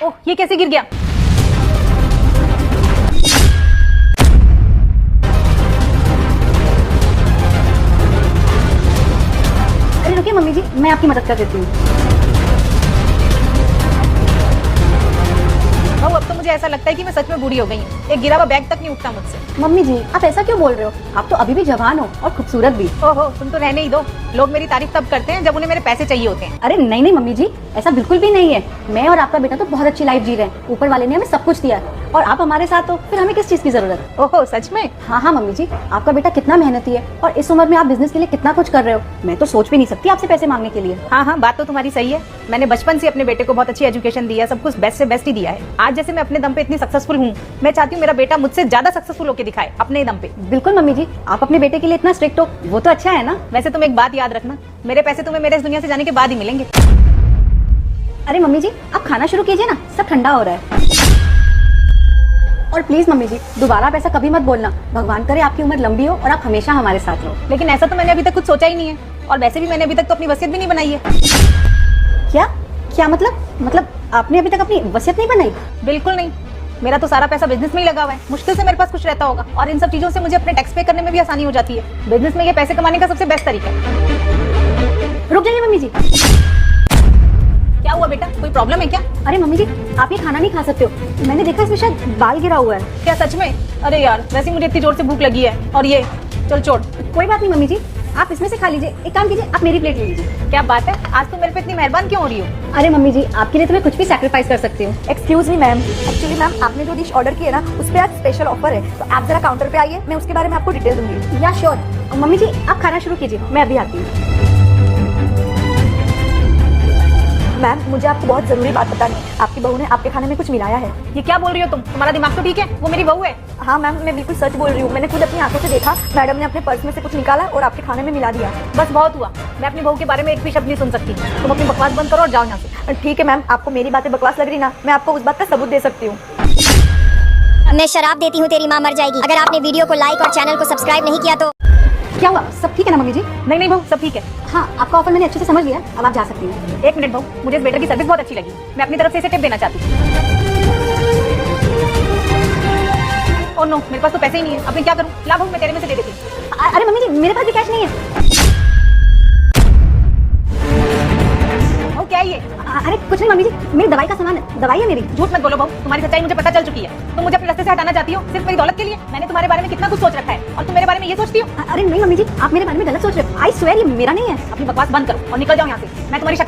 ओह, ये कैसे गिर गया? अरे रुकिए मम्मी जी, मैं आपकी मदद कर देती हूँ। बहू, अब तो मुझे ऐसा लगता है कि मैं सच में बूढ़ी हो गई हूँ। एक गिरा हुआ बैग तक नहीं उठता मुझसे। मम्मी जी, आप ऐसा क्यों बोल रहे हो? आप तो अभी भी जवान हो और खूबसूरत भी। ओहो, तुम तो रहने ही दो। लोग मेरी तारीफ तब करते हैं जब उन्हें मेरे पैसे चाहिए होते हैं। अरे नहीं नहीं मम्मी जी, ऐसा बिल्कुल भी नहीं है। मैं और आपका बेटा तो बहुत अच्छी लाइफ जी रहे हैं। ऊपर वाले ने हमें सब कुछ दिया है और आप हमारे साथ हो, फिर हमें किस चीज की जरूरत है? ओहो, सच में? हाँ हाँ मम्मी जी, आपका बेटा कितना मेहनती है और इस उम्र में आप बिजनेस के लिए कितना कुछ कर रहे हो। मैं तो सोच भी नहीं सकती आपसे पैसे मांगने के लिए। हाँ हाँ, बात तो तुम्हारी सही है। मैंने बचपन से अपने बेटे को बहुत अच्छी एजुकेशन दी है, सब कुछ बेस्ट से बेस्ट ही दिया है। आज जैसे मैं अपने दम पे इतनी सक्सेसफुल हूँ, मैं चाहती हूँ मेरा बेटा मुझसे ज्यादा सक्सेसफुल होकर दिखाए अपने दम पे। बिल्कुल मम्मी जी, आप अपने बेटे के लिए इतना स्ट्रिक्ट हो, वो तो अच्छा है ना। वैसे तुम एक बात याद रखना, मेरे पैसे तुम्हें मेरे इस दुनिया से जाने के बाद ही मिलेंगे। अरे मम्मी जी, आप खाना शुरू कीजिए ना, सब ठंडा हो रहा है। और प्लीज मम्मी जी, दोबारा आप ऐसा कभी मत बोलना। भगवान करे आपकी उम्र लंबी हो और आप हमेशा हमारे साथ रहो। लेकिन ऐसा तो मैंने अभी तक कुछ सोचा ही नहीं है, और वैसे भी मैंने अभी तक तो अपनी वसीयत भी नहीं बनाई है। क्या क्या मतलब आपने अभी तक अपनी वसीयत नहीं बनाई? बिल्कुल नहीं, मेरा तो सारा पैसा बिजनेस में ही लगा हुआ है। मुश्किल से मेरे पास कुछ रहता होगा, और इन सब चीजों से मुझे अपने टैक्स पे करने में भी आसानी हो जाती है। बिजनेस में ये पैसे कमाने का सबसे बेस्ट तरीका है। रुक जाइए मम्मी जी। क्या हुआ बेटा, कोई प्रॉब्लम है क्या? अरे मम्मी जी, आप ये खाना नहीं खा सकते हो। मैंने देखा इसमें शायद बाल गिरा हुआ है। क्या सच में? अरे यार, वैसे मुझे इतनी जोर से भूख लगी है। और ये, चल छोड़। कोई बात नहीं मम्मी जी, आप इसमें से खा लीजिए। एक काम कीजिए, आप मेरी प्लेट ले लीजिए। क्या बात है, आज तुम मेरे पे इतनी मेहरबान क्यों हो रही हो? अरे मम्मी जी, आपके लिए तो मैं कुछ भी सैक्रिफाइस कर सकती हूँ। Excuse me ma'am, actually ma'am आपने जो डिश ऑर्डर की है ना, उस पे आज स्पेशल ऑफर है, तो आप जरा काउंटर पे आइए, मैं उसके बारे में आपको डिटेल दूंगी। या श्योर। मम्मी जी, आप खाना शुरू कीजिए, मैं अभी आती हूँ। मैम, मुझे आपको बहुत जरूरी बात बतानी है। आपकी बहू ने आपके खाने में कुछ मिलाया है। ये क्या बोल रही हो तुम? तुम्हारा दिमाग तो ठीक है? वो मेरी बहू है। हाँ मैम, मैं बिल्कुल सच बोल रही हूँ। मैंने खुद अपनी आंखों से देखा, मैडम ने अपने पर्स में से कुछ निकाला और आपके खाने में मिला दिया। बस बहुत हुआ, मैं अपनी बहू के बारे में एक भी शब्द नहीं सुन सकती। तुम अपनी बकवास बंद करो और जाओ यहाँ से। ठीक है मैम, आपको मेरी बातें बकवास लग रही ना, मैं आपको उस बात का सबूत दे सकती हूँ। मैं शराब देती हूँ, तेरी माँ मर जाएगी। अगर आपने वीडियो को लाइक और चैनल को सब्सक्राइब नहीं किया तो। क्या हुआ, सब ठीक है ना मम्मी जी? नहीं नहीं बहू, सब ठीक है। हाँ, आपका ऑफर मैंने अच्छे से समझ लिया, अब आप जा सकती हैं। एक मिनट बहू, मुझे इस वेटर की सर्विस बहुत अच्छी लगी। मैं अपनी तरफ से इसे टिप देना चाहती हूँ। ओह नो, मेरे पास तो पैसे ही नहीं है। अब मैं क्या करूँ? ला बहू, मैं तेरे में से दे देती हूँ। अरे मम्मी जी, मेरे पास भी कैश नहीं है। ओ क्या है ये? अरे कुछ नहीं मम्मी जी, मेरी दवाई का सामान है, दवाई है मेरी। झूठ मत बोलो बहू, तुम्हारी सच्चाई मुझे पता चल चुकी है। तुम मुझे अपने रास्ते से हटाना चाहती हो सिर्फ मेरी दौलत के लिए। मैंने तुम्हारे बारे में कितना कुछ सोच रखा है, और तुम मेरे बारे में ये सोचती हो? अरे नहीं मम्मी जी, आप मेरे बारे में गलत सोच रहे हो। आई स्वेयर ये मेरा नहीं है। अपनी बकवास बंद करो और निकल जाओ यहाँ से। मैं तुम्हारी शक्ल